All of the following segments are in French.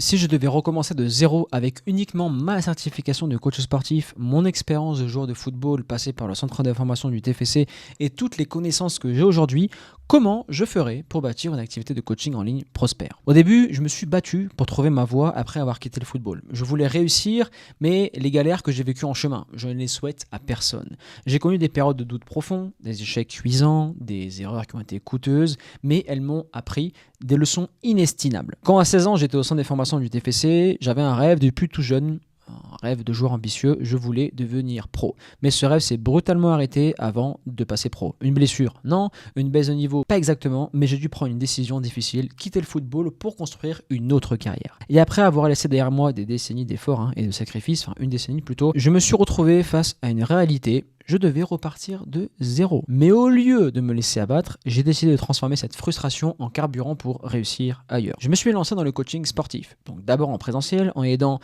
Si je devais recommencer de zéro avec uniquement ma certification de coach sportif, mon expérience de joueur de football passé par le centre d'information du TFC et toutes les connaissances que j'ai aujourd'hui, comment je ferais pour bâtir une activité de coaching en ligne prospère? Au début, je me suis battu pour trouver ma voie après avoir quitté le football. Je voulais réussir, mais les galères que j'ai vécues en chemin, je ne les souhaite à personne. J'ai connu des périodes de doute profond, des échecs cuisants, des erreurs qui ont été coûteuses, mais elles m'ont appris des leçons inestimables. Quand à 16 ans j'étais au centre des formations du TFC, j'avais un rêve depuis tout jeune, un rêve de joueur ambitieux, je voulais devenir pro. Mais ce rêve s'est brutalement arrêté avant de passer pro. Une blessure, non. Une baisse de niveau, pas exactement, mais j'ai dû prendre une décision difficile, quitter le football pour construire une autre carrière. Et après avoir laissé derrière moi des décennies d'efforts et de sacrifices, enfin une décennie plutôt, je me suis retrouvé face à une réalité. Je devais repartir de zéro. Mais au lieu de me laisser abattre, j'ai décidé de transformer cette frustration en carburant pour réussir ailleurs. Je me suis lancé dans le coaching sportif. Donc d'abord en présentiel, en aidant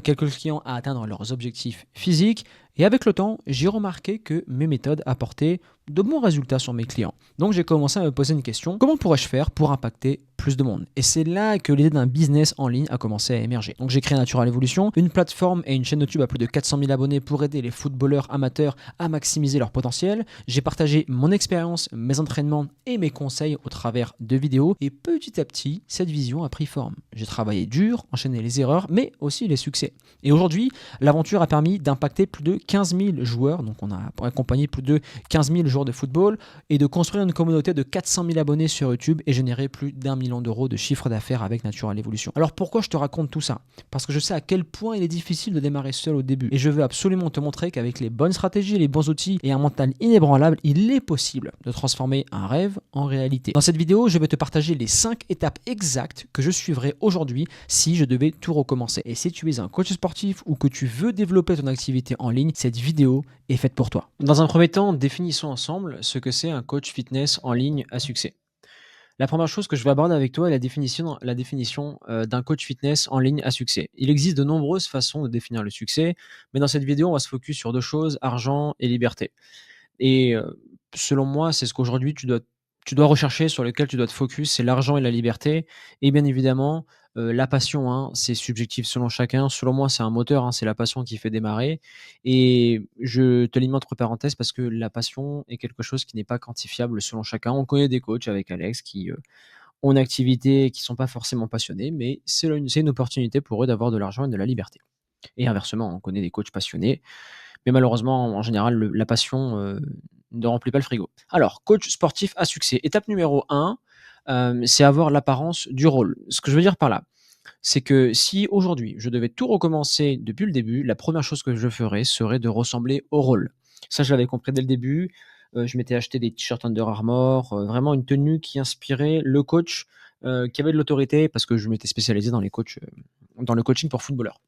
quelques clients à atteindre leurs objectifs physiques. Et avec le temps, j'ai remarqué que mes méthodes apportaient de bons résultats sur mes clients. Donc j'ai commencé à me poser une question, comment pourrais-je faire pour impacter plus de monde? Et c'est là que l'idée d'un business en ligne a commencé à émerger. Donc j'ai créé Natural Evolution, une plateforme et une chaîne YouTube à plus de 400 000 abonnés pour aider les footballeurs amateurs à maximiser leur potentiel. J'ai partagé mon expérience, mes entraînements et mes conseils au travers de vidéos. Et petit à petit, cette vision a pris forme. J'ai travaillé dur, enchaîné les erreurs, mais aussi les succès. Et aujourd'hui, l'aventure a permis d'impacter plus de 15 000 joueurs. Donc on a accompagné plus de 15 000 joueurs de football et de construire une communauté de 400 000 abonnés sur YouTube et générer plus d'1 million d'euros de chiffre d'affaires avec Natural Evolution. Alors pourquoi je te raconte tout ça? Parce que je sais à quel point il est difficile de démarrer seul au début. Et je veux absolument te montrer qu'avec les bonnes stratégies, les bons outils et un mental inébranlable, il est possible de transformer un rêve en réalité. Dans cette vidéo, je vais te partager les 5 étapes exactes que je suivrai aujourd'hui si je devais tout recommencer. Et si tu es un coach sportif ou que tu veux développer ton activité en ligne, cette vidéo est faite pour toi. Dans un premier temps, définissons ensemble ce que c'est un coach fitness en ligne à succès. La première chose que je vais aborder avec toi est la définition d'un coach fitness en ligne à succès. Il existe de nombreuses façons de définir le succès, mais dans cette vidéo, on va se focus sur deux choses, argent et liberté. Et selon moi, c'est ce qu'aujourd'hui tu dois rechercher, sur lequel tu dois te focus, c'est l'argent et la liberté et bien évidemment, la passion, hein, c'est subjectif selon chacun. Selon moi, c'est un moteur, hein, c'est la passion qui fait démarrer et je te lis entre parenthèses parce que la passion est quelque chose qui n'est pas quantifiable selon chacun. On connaît des coachs avec Alex qui, ont une activité et qui sont pas forcément passionnés, mais c'est une opportunité pour eux d'avoir de l'argent et de la liberté et inversement, on connaît des coachs passionnés mais malheureusement, en général, la passion, ne remplit pas le frigo. Alors, coach sportif à succès. Étape numéro 1, c'est avoir l'apparence du rôle. Ce que je veux dire par là, c'est que si aujourd'hui, je devais tout recommencer depuis le début, la première chose que je ferais serait de ressembler au rôle. Ça, je l'avais compris dès le début. Je m'étais acheté des t-shirts Under Armour, vraiment une tenue qui inspirait le coach, qui avait de l'autorité parce que je m'étais spécialisé dans le coaching pour footballeurs.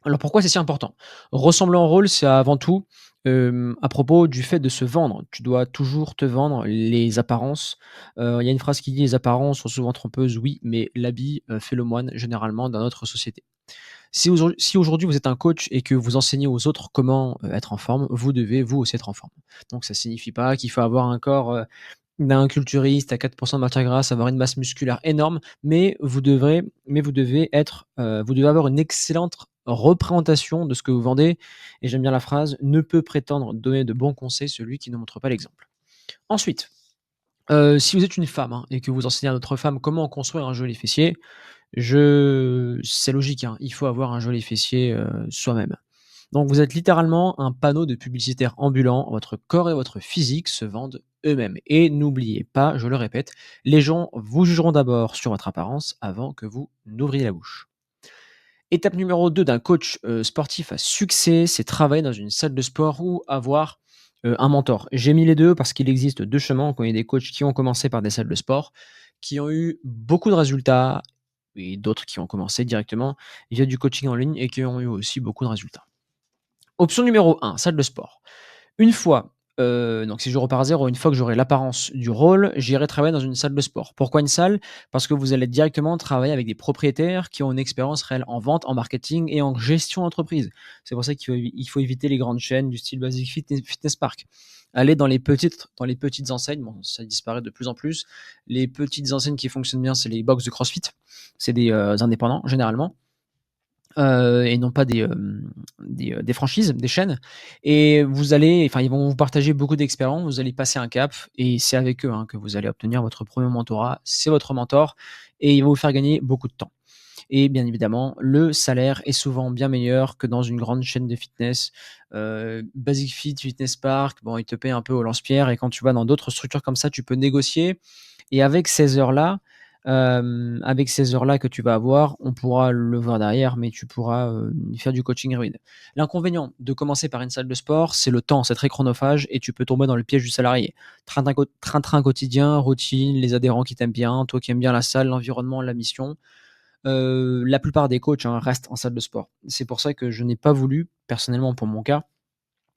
Alors pourquoi c'est si important? Ressembler en rôle, c'est avant tout, à propos du fait de se vendre. Tu dois toujours te vendre. Les apparences, il y a une phrase qui dit: «Les apparences sont souvent trompeuses», oui, mais l'habit, fait le moine généralement dans notre société. Si aujourd'hui vous êtes un coach et que vous enseignez aux autres comment, être en forme, vous devez vous aussi être en forme. Donc ça signifie pas qu'il faut avoir un corps, d'un culturiste à 4 de matière grasse, avoir une masse musculaire énorme, vous devez avoir une excellente représentation de ce que vous vendez et j'aime bien la phrase: «Ne peut prétendre donner de bons conseils celui qui ne montre pas l'exemple». Ensuite, si vous êtes une femme, hein, et que vous enseignez à d'autres femmes comment construire un joli fessier, c'est logique, hein, il faut avoir un joli fessier, soi-même. Donc vous êtes littéralement un panneau de publicitaire ambulant, votre corps et votre physique se vendent eux-mêmes. Et n'oubliez pas, je le répète, les gens vous jugeront d'abord sur votre apparence avant que vous n'ouvriez la bouche. Étape numéro 2 d'un coach, sportif à succès, c'est travailler dans une salle de sport ou avoir, un mentor. J'ai mis les 2 parce qu'il existe 2 chemins. On connaît des coachs qui ont commencé par des salles de sport, qui ont eu beaucoup de résultats et d'autres qui ont commencé directement via du coaching en ligne et qui ont eu aussi beaucoup de résultats. Option numéro 1, salle de sport. Une fois Donc si je repars à 0, une fois que j'aurai l'apparence du rôle, j'irai travailler dans une salle de sport. Pourquoi une salle? Parce que vous allez directement travailler avec des propriétaires qui ont une expérience réelle en vente, en marketing et en gestion d'entreprise. C'est pour ça qu'il faut éviter les grandes chaînes du style Basic Fitness Park. Aller dans les petites enseignes, bon, ça disparaît de plus en plus. Les petites enseignes qui fonctionnent bien, c'est les box de CrossFit. C'est des, indépendants généralement. Et non pas des franchises, des chaînes. Et ils vont vous partager beaucoup d'expérience, vous allez passer un cap et c'est avec eux, hein, que vous allez obtenir votre premier mentorat. C'est votre mentor et il va vous faire gagner beaucoup de temps. Et bien évidemment, le salaire est souvent bien meilleur que dans une grande chaîne de fitness. Basic Fit, Fitness Park, bon, ils te payent un peu au lance-pierre et quand tu vas dans d'autres structures comme ça, tu peux négocier et avec ces heures-là que tu vas avoir, on pourra le voir derrière, mais tu pourras, faire du coaching hybride. L'inconvénient de commencer par une salle de sport, c'est le temps, c'est très chronophage et tu peux tomber dans le piège du salarié. Train-train quotidien, routine, les adhérents qui t'aiment bien, toi qui aimes bien la salle, l'environnement, la mission. La plupart des coachs, hein, restent en salle de sport. C'est pour ça que je n'ai pas voulu, personnellement pour mon cas,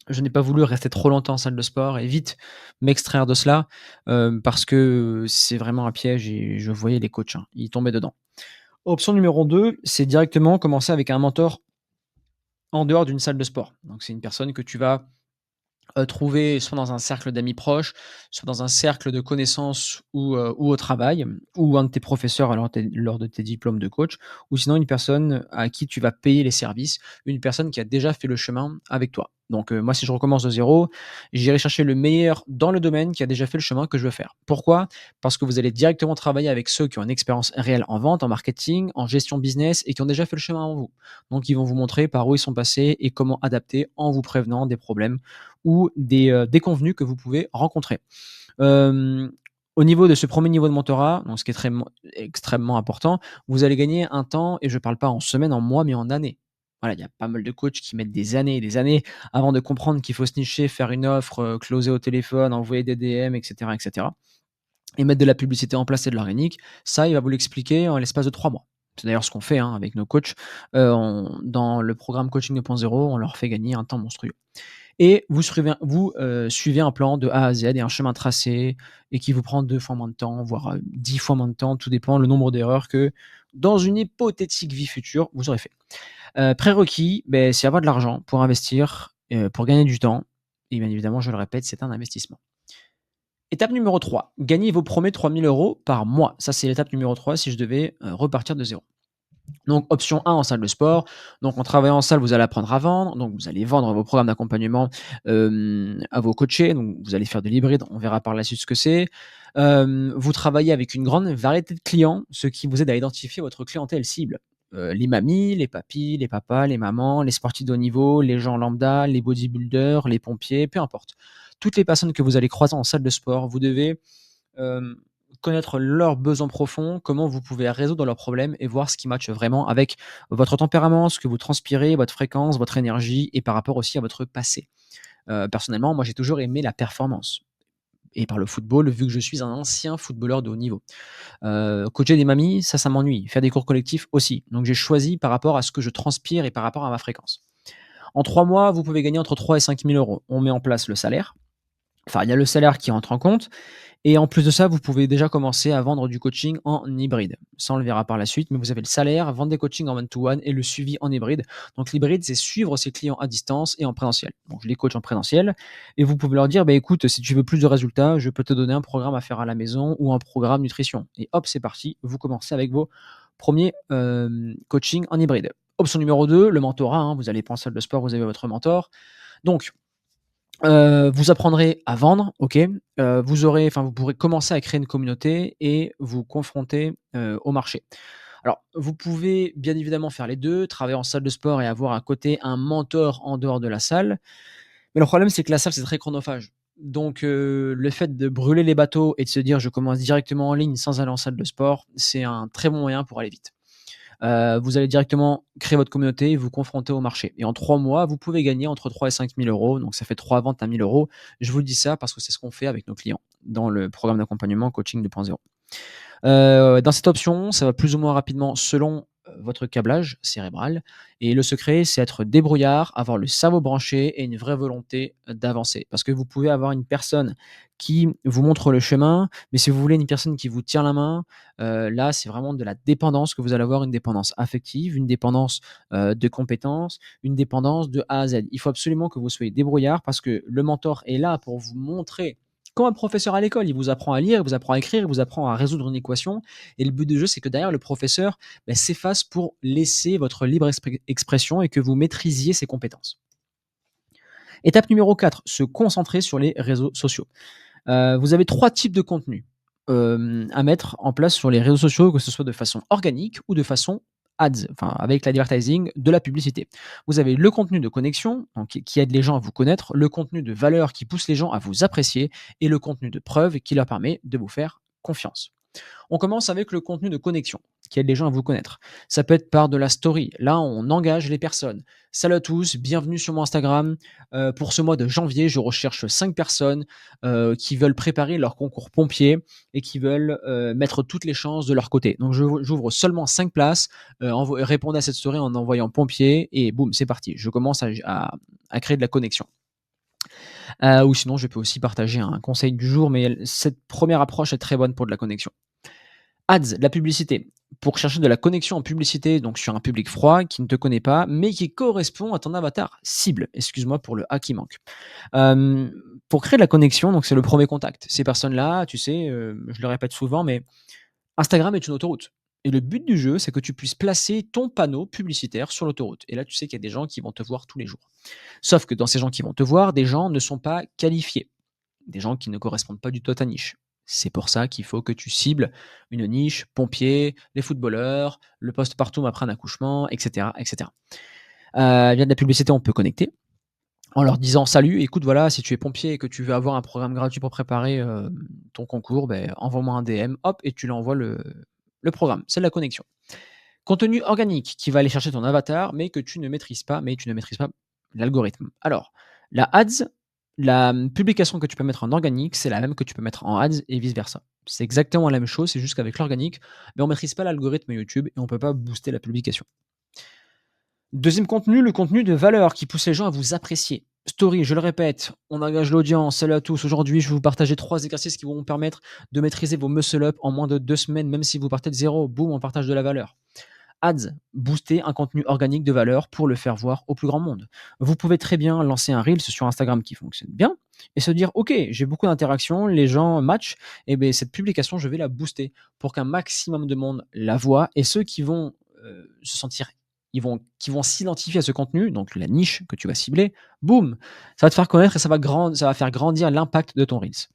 je n'ai pas voulu rester trop longtemps en salle de sport et vite m'extraire de cela, parce que c'est vraiment un piège et je voyais les coachs, hein, ils tombaient dedans. Option numéro 2, c'est directement commencer avec un mentor en dehors d'une salle de sport. Donc c'est une personne que tu vas trouver soit dans un cercle d'amis proches, soit dans un cercle de connaissances ou au travail, ou un de tes professeurs lors de tes diplômes de coach, ou sinon une personne à qui tu vas payer les services, une personne qui a déjà fait le chemin avec toi. Donc moi, si je recommence de zéro, j'irai chercher le meilleur dans le domaine qui a déjà fait le chemin que je veux faire. Pourquoi? Parce que vous allez directement travailler avec ceux qui ont une expérience réelle en vente, en marketing, en gestion business et qui ont déjà fait le chemin avant vous. Donc ils vont vous montrer par où ils sont passés et comment adapter en vous prévenant des problèmes ou des déconvenus que vous pouvez rencontrer. Hem, Au niveau de ce premier niveau de mentorat, donc ce qui est extrêmement important, vous allez gagner un temps et je ne parle pas en semaines, en mois, mais en années. Voilà, il y a pas mal de coachs qui mettent des années et des années avant de comprendre qu'il faut se nicher, faire une offre, closer au téléphone, envoyer des DM et cetera et mettre de la publicité en place et de l'organique. Ça, il va vous l'expliquer en l'espace de 3 mois. C'est d'ailleurs ce qu'on fait, hein, avec nos coachs. On Dans le programme Coaching 2.0, on leur fait gagner un temps monstrueux et suivez un plan de A à Z et un chemin tracé et qui vous prend 2 fois moins de temps, voire, 10 fois moins de temps, tout dépend le nombre d'erreurs que, dans une hypothétique vie future, vous aurez fait. Prérequis, c'est avoir de l'argent pour investir, pour gagner du temps et bien évidemment, je le répète, c'est un investissement. Étape numéro 3, gagner vos premiers 3 000 € par mois. Ça, c'est l'étape numéro 3 si je devais, repartir de zéro. Donc option 1 en salle de sport. Donc en travaillant en salle, vous allez apprendre à vendre. Donc vous allez vendre vos programmes d'accompagnement, à vos coachés. Donc vous allez faire de l'hybride, on verra par la suite ce que c'est. Vous travaillez avec une grande variété de clients, ce qui vous aide à identifier votre clientèle cible. Les mamies, les papys, les papas, les mamans, les sportifs de haut niveau, les gens lambda, les bodybuilders, les pompiers, peu importe. Toutes les personnes que vous allez croiser en salle de sport, vous devez hem, connaître leurs besoins profonds, comment vous pouvez résoudre leurs problèmes et voir ce qui matche vraiment avec votre tempérament, ce que vous transpirez, votre fréquence, votre énergie et par rapport aussi à votre passé. Personnellement, moi, j'ai toujours aimé la performance et par le football, vu que je suis un ancien footballeur de haut niveau. Coacher des mamies, ça m'ennuie. Faire des cours collectifs aussi. Donc j'ai choisi par rapport à ce que je transpire et par rapport à ma fréquence. En 3 mois, vous pouvez gagner entre 3 et 5 000 €. On met en place le salaire. Enfin, il y a le salaire qui entre en compte et en plus de ça, vous pouvez déjà commencer à vendre du coaching en hybride. Ça, on le verra par la suite, mais vous avez le salaire, vendre des coachings en one-to-one et le suivi en hybride. Donc l'hybride, c'est suivre ses clients à distance et en présentiel. Donc je les coach en présentiel et vous pouvez leur dire, bah, écoute, si tu veux plus de résultats, je peux te donner un programme à faire à la maison ou un programme nutrition. Et hop, c'est parti, vous commencez avec vos premiers coachings en hybride. Option numéro 2, le mentorat, hein. Vous allez pas en salle de sport, vous avez votre mentor. Donc, vous apprendrez à vendre, OK. Vous pourrez commencer à créer une communauté et vous confronter, au marché. Alors, vous pouvez bien évidemment faire les 2, travailler en salle de sport et avoir à côté un mentor en dehors de la salle. Mais le problème, c'est que la salle, c'est très chronophage. Donc, le fait de brûler les bateaux et de se dire: «Je commence directement en ligne sans aller en salle de sport», c'est un très bon moyen pour aller vite. Vous allez directement créer votre communauté et vous confronter au marché et en 3 mois, vous pouvez gagner entre 3 et 5 000 €, donc ça fait 3 ventes à 1 000 €. Je vous dis ça parce que c'est ce qu'on fait avec nos clients dans le programme d'accompagnement Coaching 2.0. Dans cette option, ça va plus ou moins rapidement selon, votre câblage cérébral. Et le secret, c'est être débrouillard, avoir le cerveau branché et une vraie volonté d'avancer. Parce que vous pouvez avoir une personne qui vous montre le chemin, mais si vous voulez une personne qui vous tient la main, là, c'est vraiment de la dépendance que vous allez avoir, une dépendance affective, une dépendance, de compétences, une dépendance de A à Z. Il faut absolument que vous soyez débrouillard parce que le mentor est là pour vous montrer comme un professeur à l'école, il vous apprend à lire, il vous apprend à écrire, il vous apprend à résoudre une équation et le but du jeu, c'est que derrière le professeur, s'efface pour laisser votre libre expression et que vous maîtrisiez ses compétences. Étape numéro 4, se concentrer sur les réseaux sociaux. Vous avez 3 types de contenus, à mettre en place sur les réseaux sociaux, que ce soit de façon organique ou de façon ads, enfin avec l'advertising, de la publicité. Vous avez le contenu de connexion, donc qui aide les gens à vous connaître, le contenu de valeur qui pousse les gens à vous apprécier et le contenu de preuve qui leur permet de vous faire confiance. On commence avec le contenu de connexion, qui aide les gens à vous connaître. Ça peut être par de la story. Là, on engage les personnes. Salut à tous, bienvenue sur mon Instagram. Pour ce mois de janvier, je recherche 5 personnes qui veulent préparer leur concours pompier et qui veulent mettre toutes les chances de leur côté. Donc, j'ouvre seulement 5 places. Répondez à cette story en envoyant pompier et boum, c'est parti. Je commence à créer de la connexion. Ou sinon, je peux aussi partager un conseil du jour, mais cette première approche est très bonne pour de la connexion. Ads, la publicité. Pour chercher de la connexion en publicité, donc sur un public froid qui ne te connaît pas, mais qui correspond à ton avatar cible. Excuse-moi pour le A qui manque. Hem, pour créer de la connexion, donc c'est le premier contact. Ces personnes-là, tu sais, je le répète souvent, mais Instagram est une autoroute et le but du jeu, c'est que tu puisses placer ton panneau publicitaire sur l'autoroute et là, tu sais qu'il y a des gens qui vont te voir tous les jours. Sauf que dans ces gens qui vont te voir, des gens ne sont pas qualifiés, des gens qui ne correspondent pas du tout à ta niche. C'est pour ça qu'il faut que tu cibles une niche, pompiers, les footballeurs, le post-partum après un accouchement, et cetera, et cetera. Via de la publicité, on peut connecter en leur disant: «Salut, écoute, voilà, si tu es pompier et que tu veux avoir un programme gratuit pour préparer, ton concours, envoie-moi un DM», hop et tu lui envoies le programme. C'est de la connexion. Contenu organique qui va aller chercher ton avatar, mais que tu ne maîtrises pas, mais tu ne maîtrises pas l'algorithme. Alors, la ads, la publication que tu peux mettre en organique, c'est la même que tu peux mettre en ads et vice versa. C'est exactement la même chose, c'est juste qu'avec l'organique, mais on maîtrise pas l'algorithme YouTube et on peut pas booster la publication. Deuxième contenu, le contenu de valeur qui pousse les gens à vous apprécier. Story, je le répète, on engage l'audience. Salut à tous. Aujourd'hui, je vais vous partager 3 exercices qui vont vous permettre de maîtriser vos muscle up en moins de 2 semaines, même si vous partez de zéro. Boum, on partage de la valeur. Ads, booster un contenu organique de valeur pour le faire voir au plus grand monde. Vous pouvez très bien lancer un Reels sur Instagram qui fonctionne bien et se dire: «OK, j'ai beaucoup d'interactions, les gens matchent et beh, cette publication, je vais la booster pour qu'un maximum de monde la voit» et ceux qui vont, se sentir qui vont s'identifier à ce contenu, donc la niche que tu vas cibler, boum, ça va te faire connaître et ça va faire grandir l'impact de ton Reels.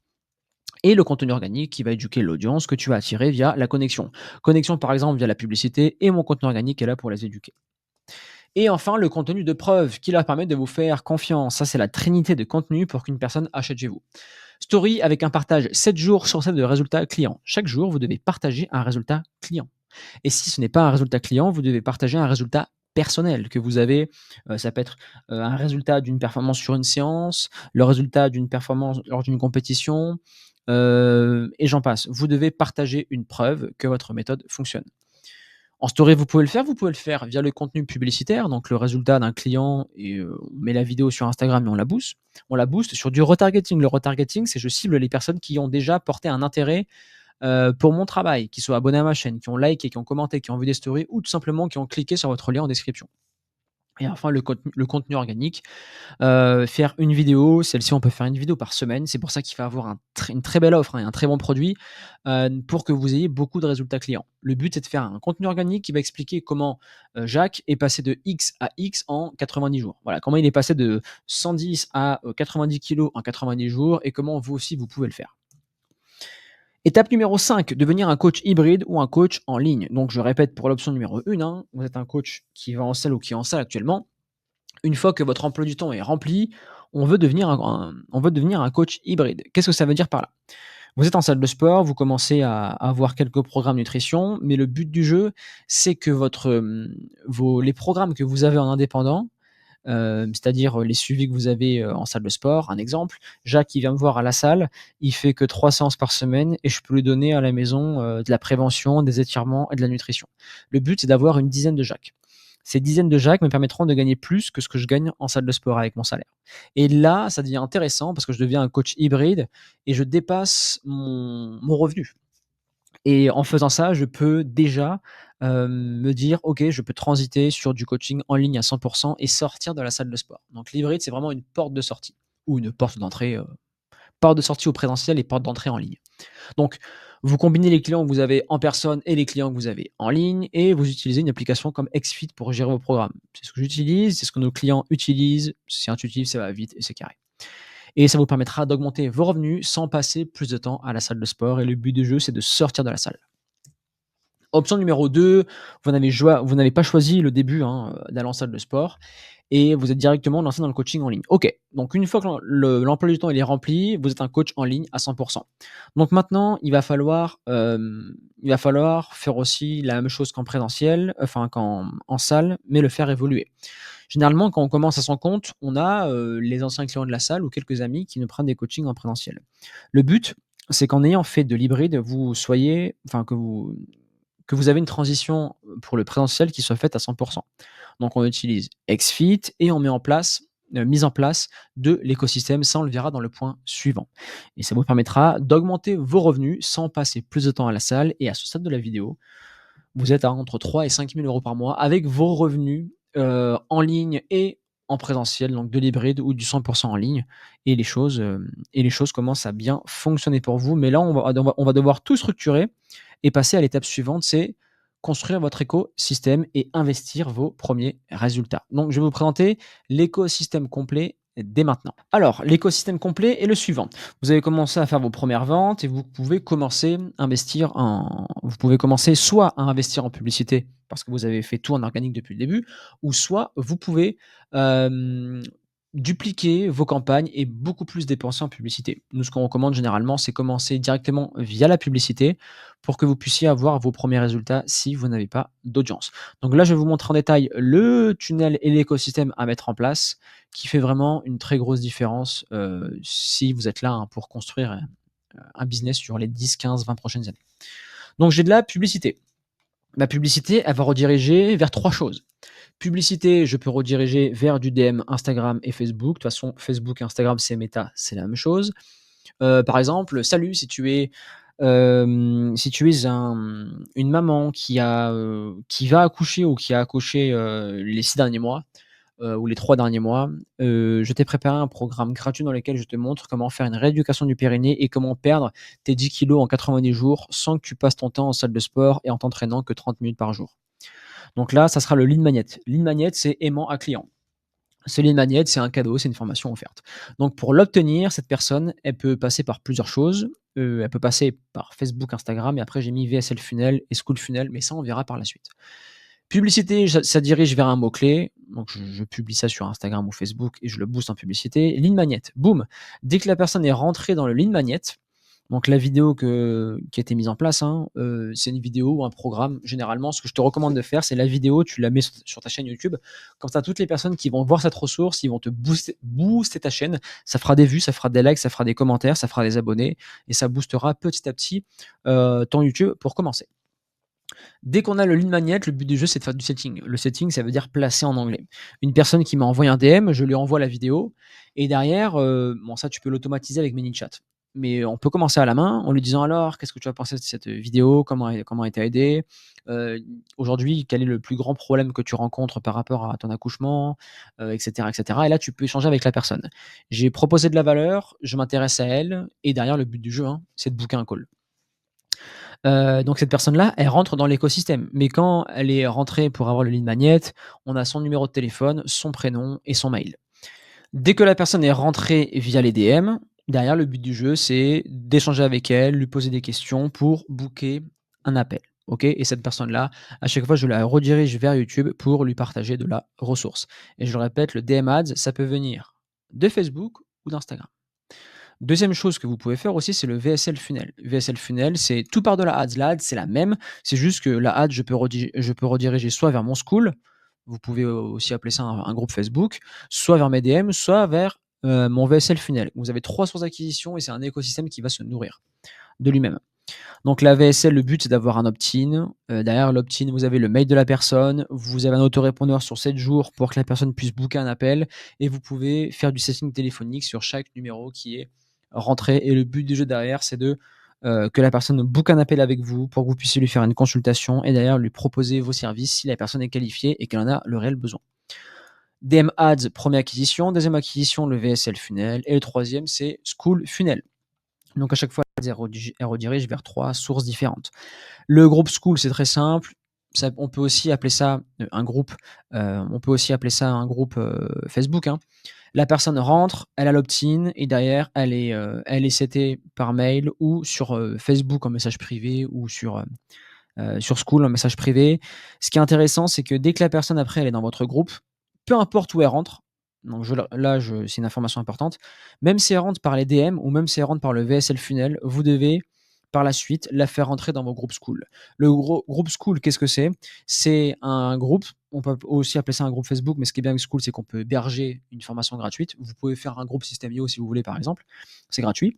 Et le contenu organique qui va éduquer l'audience que tu vas attirer via la connexion. Connexion par exemple via la publicité et mon contenu organique est là pour les éduquer. Et enfin, le contenu de preuve qui leur permet de vous faire confiance. Ça, c'est la trinité de contenu pour qu'une personne achète chez vous. Story avec un partage 7 jours sur 7 de résultats clients. Chaque jour, vous devez partager un résultat client. Et si ce n'est pas un résultat client, vous devez partager un résultat personnel que vous avez. Ça peut être un résultat d'une performance sur une séance, le résultat d'une performance lors d'une compétition, et j'en passe. Vous devez partager une preuve que votre méthode fonctionne. En story, vous pouvez le faire via le contenu publicitaire, donc le résultat d'un client et on met la vidéo sur Instagram et on la booste. On la booste sur du retargeting. Le retargeting, c'est je cible les personnes qui ont déjà porté un intérêt pour mon travail, qui sont abonnés à ma chaîne, qui ont liké, qui ont commenté, qui ont vu des stories ou tout simplement qui ont cliqué sur votre lien en description. Et enfin le contenu organique, faire une vidéo, celle-ci on peut faire une vidéo par semaine. C'est pour ça qu'il faut avoir une très belle offre, hein, et un très bon produit, pour que vous ayez beaucoup de résultats clients. Le but, c'est de faire un contenu organique qui va expliquer comment, Jacques est passé de X à X en 90 jours. Voilà, comment il est passé de 110 à, 90 kilos en 90 jours et comment vous aussi vous pouvez le faire. Étape numéro 5, devenir un coach hybride ou un coach en ligne. Donc je répète pour l'option numéro 1, hein, vous êtes un coach qui va en salle ou qui est en salle actuellement. Une fois que votre emploi du temps est rempli, on veut devenir un coach hybride. Qu'est-ce que ça veut dire par là? Vous êtes en salle de sport, vous commencez à avoir quelques programmes nutrition, mais le but du jeu, c'est que les programmes que vous avez en indépendant, c'est-à-dire les suivis que vous avez en salle de sport. Un exemple, Jacques, il vient me voir à la salle, il fait que 3 séances par semaine et je peux lui donner à la maison de la prévention, des étirements et de la nutrition. Le but, c'est d'avoir une dizaine de Jacques. Ces dizaines de Jacques me permettront de gagner plus que ce que je gagne en salle de sport avec mon salaire. Et là, ça devient intéressant parce que je deviens un coach hybride et je dépasse mon revenu. Et en faisant ça, je peux déjà me dire: «OK, je peux transiter sur du coaching en ligne à 100 et sortir de la salle de sport». Donc l'hybride, c'est vraiment une porte de sortie ou une porte de sortie au présentiel et porte d'entrée en ligne. Donc, vous combinez les clients que vous avez en personne et les clients que vous avez en ligne et vous utilisez une application comme XFIT pour gérer vos programmes. C'est ce que j'utilise, c'est ce que nos clients utilisent. C'est intuitif, ça va vite et c'est carré. Et ça vous permettra d'augmenter vos revenus sans passer plus de temps à la salle de sport. Et le but du jeu, c'est de sortir de la salle. Option numéro 2, vous n'avez pas choisi le début d'aller en salle de sport et vous êtes directement lancé dans le coaching en ligne. OK, donc une fois que l'emploi du temps il est rempli, vous êtes un coach en ligne à 100. Donc maintenant, il va falloir faire aussi la même chose qu'en présentiel, enfin qu'en en salle, mais le faire évoluer. Généralement, quand on commence à son compte, on a les anciens clients de la salle ou quelques amis qui nous prennent des coachings en présentiel. Le but, c'est qu'en ayant fait de l'hybride, vous soyez, enfin que vous avez une transition pour le présentiel qui soit faite à 100. Donc on utilise XFIT et on mise en place de l'écosystème. Ça, on le verra dans le point suivant. Et ça vous permettra d'augmenter vos revenus sans passer plus de temps à la salle. Et à ce stade de la vidéo, vous êtes à entre 3 et 5 000 euros par mois avec vos revenus en ligne et en présentiel, donc de l'hybride ou du 100 en ligne. Et les choses commencent à bien fonctionner pour vous. Mais là, on va devoir tout structurer et passer à l'étape suivante, c'est construire votre écosystème et investir vos premiers résultats. Donc, je vais vous présenter l'écosystème complet dès maintenant. Alors, l'écosystème complet est le suivant. Vous avez commencé à faire vos premières ventes et vous pouvez commencer soit à investir en publicité parce que vous avez fait tout en organique depuis le début, ou soit vous pouvez euh, dupliquer vos campagnes et beaucoup plus dépenser en publicité. Nous, ce qu'on recommande généralement, c'est commencer directement via la publicité pour que vous puissiez avoir vos premiers résultats si vous n'avez pas d'audience. Donc là, je vais vous montrer en détail le tunnel et l'écosystème à mettre en place qui fait vraiment une très grosse différence si vous êtes là pour construire un business sur les 10, 15, 20 prochaines années. Donc j'ai de la publicité. Ma publicité, elle va rediriger vers 3 choses. Publicité, je peux rediriger vers du DM Instagram et Facebook. De toute façon, Facebook et Instagram, c'est Meta, c'est la même chose. Par exemple, salut, une maman qui va accoucher ou qui a accouché les 6 derniers mois, ou les 3 derniers mois, je t'ai préparé un programme gratuit dans lequel je te montre comment faire une rééducation du périnée et comment perdre tes 10 kilos en 90 jours sans que tu passes ton temps en salle de sport et en t'entraînant que 30 minutes par jour. Donc là, ça sera le lead magnet. Lead magnet, c'est aimant à client. Ce lead magnet, c'est un cadeau, c'est une formation offerte. Donc pour l'obtenir, cette personne, elle peut passer par plusieurs choses. Elle peut passer par Facebook, Instagram, et après j'ai mis VSL Funnel et School Funnel, mais ça on verra par la suite. Publicité, ça dirige vers un mot-clé. Donc, je publie ça sur Instagram ou Facebook et je le booste en publicité. Lead magnet, boum. Dès que la personne est rentrée dans le lead magnet, donc la vidéo qui a été mise en place, c'est une vidéo ou un programme. Généralement, ce que je te recommande de faire, c'est la vidéo, tu la mets sur ta chaîne YouTube. Comme ça, toutes les personnes qui vont voir cette ressource, ils vont te booster ta chaîne. Ça fera des vues, ça fera des likes, ça fera des commentaires, ça fera des abonnés. Et ça boostera petit à petit ton YouTube pour commencer. Dès qu'on a le lead magnet, le but du jeu, c'est de faire du setting. Le setting, ça veut dire placer en anglais. Une personne qui m'a envoyé un DM, je lui envoie la vidéo. Et derrière, bon, ça, tu peux l'automatiser avec ManyChat. Mais on peut commencer à la main en lui disant alors, qu'est-ce que tu as pensé de cette vidéo, comment elle t'a aidé, aujourd'hui, quel est le plus grand problème que tu rencontres par rapport à ton accouchement, etc., etc. Et là, tu peux échanger avec la personne. J'ai proposé de la valeur, je m'intéresse à elle, et derrière, le but du jeu, c'est de booker un call. Donc cette personne-là, elle rentre dans l'écosystème. Mais quand elle est rentrée pour avoir le lead magnet, on a son numéro de téléphone, son prénom et son mail. Dès que la personne est rentrée via les DM, derrière, le but du jeu, c'est d'échanger avec elle, lui poser des questions pour booker un appel. OK? Et cette personne-là, à chaque fois, je la redirige vers YouTube pour lui partager de la ressource. Et je le répète, le DM Ads, ça peut venir de Facebook ou d'Instagram. Deuxième chose que vous pouvez faire aussi, c'est le VSL Funnel. VSL Funnel, c'est tout part de la ads. La ads, c'est la même. C'est juste que la ads, je peux rediriger soit vers mon school, vous pouvez aussi appeler ça un groupe Facebook, soit vers mes DM, soit vers mon VSL Funnel. Vous avez 3 sources d'acquisition et c'est un écosystème qui va se nourrir de lui-même. Donc la VSL, le but, c'est d'avoir un opt-in. Derrière l'opt-in, vous avez le mail de la personne. Vous avez un autorépondeur sur 7 jours pour que la personne puisse booker un appel. Et vous pouvez faire du setting téléphonique sur chaque numéro qui est rentré. Et le but du jeu derrière, c'est que la personne book un appel avec vous pour que vous puissiez lui faire une consultation et derrière lui proposer vos services si la personne est qualifiée et qu'elle en a le réel besoin. DM Ads, première acquisition. Deuxième acquisition, le VSL Funnel. Et le troisième, c'est School Funnel. Donc à chaque fois, elle redirige vers 3 sources différentes. Le groupe School, c'est très simple. On peut aussi appeler ça un groupe. On peut aussi appeler ça un groupe Facebook. Hein. La personne rentre, elle a l'opt-in et derrière, elle est setée par mail ou sur Facebook en message privé ou sur School en message privé. Ce qui est intéressant, c'est que dès que la personne après, elle est dans votre groupe, peu importe où elle rentre, donc c'est une information importante, même si elle rentre par les DM ou même si elle rentre par le VSL Funnel, vous devez par la suite la faire rentrer dans vos groupes School. Le groupe School, qu'est-ce que c'est? C'est un groupe, on peut aussi appeler ça un groupe Facebook, mais ce qui est bien avec School, c'est qu'on peut héberger une formation gratuite. Vous pouvez faire un groupe System.io si vous voulez, par exemple. C'est gratuit.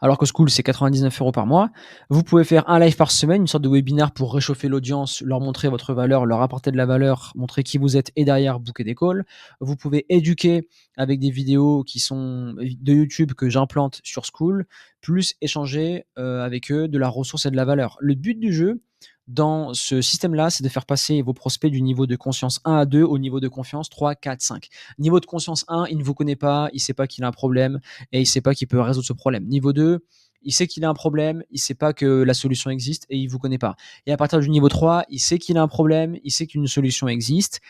Alors que School, c'est 99 € par mois. Vous pouvez faire un live par semaine, une sorte de webinaire pour réchauffer l'audience, leur montrer votre valeur, leur apporter de la valeur, montrer qui vous êtes et derrière booker des calls. Vous pouvez éduquer avec des vidéos qui sont de YouTube que j'implante sur School, plus échanger avec eux de la ressource et de la valeur. Le but du jeu, dans ce système-là, c'est de faire passer vos prospects du niveau de conscience 1 à 2 au niveau de confiance 3, 4, 5. Niveau de conscience 1, il ne vous connaît pas, il ne sait pas qu'il a un problème et il ne sait pas qu'il peut résoudre ce problème. Niveau 2, il sait qu'il a un problème, il ne sait pas que la solution existe et il ne vous connaît pas. Et à partir du niveau 3, il sait qu'il a un problème, il sait qu'une solution existe.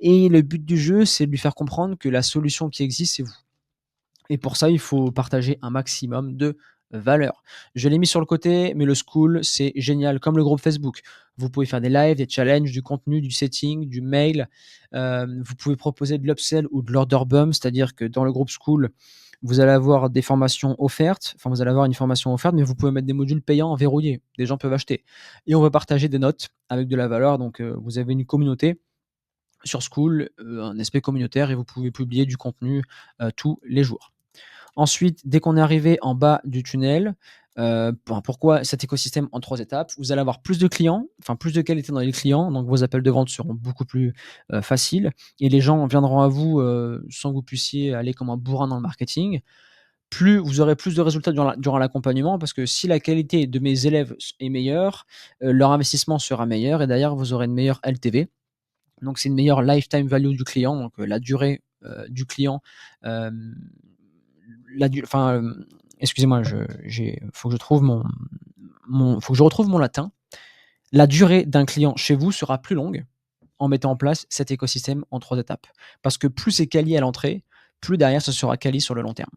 Et le but du jeu, c'est de lui faire comprendre que la solution qui existe, c'est vous. Et pour ça, il faut partager un maximum de valeur. Je l'ai mis sur le côté, mais le School, c'est génial, comme le groupe Facebook. Vous pouvez faire des lives, des challenges, du contenu, du setting, du mail. Vous pouvez proposer de l'upsell ou de l'order bump, c'est-à-dire que dans le groupe School, vous allez avoir des formations offertes. Enfin, vous allez avoir une formation offerte, mais vous pouvez mettre des modules payants verrouillés. Des gens peuvent acheter. Et on va partager des notes avec de la valeur. Donc, vous avez une communauté sur School, un aspect communautaire, et vous pouvez publier du contenu tous les jours. Ensuite, dès qu'on est arrivé en bas du tunnel, pourquoi cet écosystème en 3 étapes? Vous allez avoir plus de clients, enfin plus de qualité dans les clients, donc vos appels de vente seront beaucoup plus faciles et les gens viendront à vous sans que vous puissiez aller comme un bourrin dans le marketing. Plus vous aurez plus de résultats durant l'accompagnement parce que si la qualité de mes élèves est meilleure, leur investissement sera meilleur et d'ailleurs vous aurez une meilleure LTV. Donc c'est une meilleure lifetime value du client, donc la durée du client. Excusez-moi, faut que je trouve faut que je retrouve mon latin. La durée d'un client chez vous sera plus longue en mettant en place cet écosystème en 3 étapes. Parce que plus c'est quali à l'entrée, plus derrière ce sera quali sur le long terme.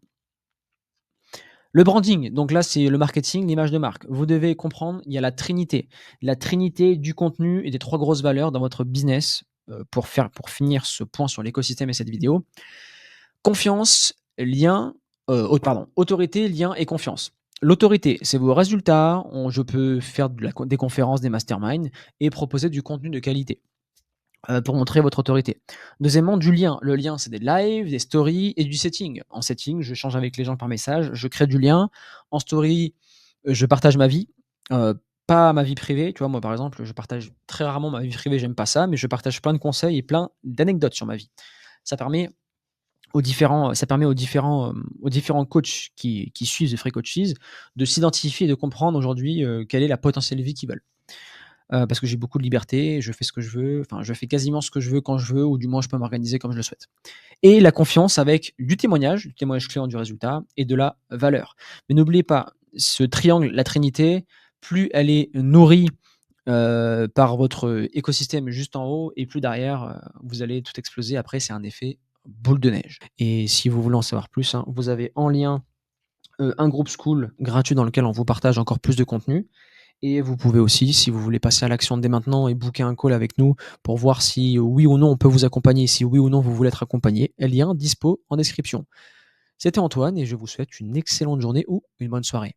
Le branding, donc là, c'est le marketing, l'image de marque. Vous devez comprendre, il y a la trinité du contenu et des 3 grosses valeurs dans votre business pour finir ce point sur l'écosystème et cette vidéo. Confiance, lien, autorité, lien et confiance. L'autorité, c'est vos résultats. Je peux faire des conférences, des masterminds et proposer du contenu de qualité pour montrer votre autorité. Deuxièmement, du lien. Le lien, c'est des lives, des stories et du setting. En setting, je change avec les gens par message, je crée du lien. En story, je partage ma vie, pas ma vie privée. Tu vois, moi, par exemple, je partage très rarement ma vie privée, j'aime pas ça, mais je partage plein de conseils et plein d'anecdotes sur ma vie. Ça permet aux différents coachs qui suivent The Free Coaches de s'identifier et de comprendre aujourd'hui quelle est la potentielle vie qu'ils veulent. Parce que j'ai beaucoup de liberté, je fais ce que je veux, enfin je fais quasiment ce que je veux quand je veux, ou du moins je peux m'organiser comme je le souhaite. Et la confiance avec du témoignage client du résultat et de la valeur. Mais n'oubliez pas, ce triangle, la trinité, plus elle est nourrie par votre écosystème juste en haut et plus derrière, vous allez tout exploser. Après, c'est un effet boule de neige. Et si vous voulez en savoir plus, hein, vous avez en lien un groupe School gratuit dans lequel on vous partage encore plus de contenu. Et vous pouvez aussi, si vous voulez passer à l'action dès maintenant et booker un call avec nous pour voir si oui ou non on peut vous accompagner, si oui ou non vous voulez être accompagné, lien dispo en description. C'était Antoine et je vous souhaite une excellente journée ou une bonne soirée.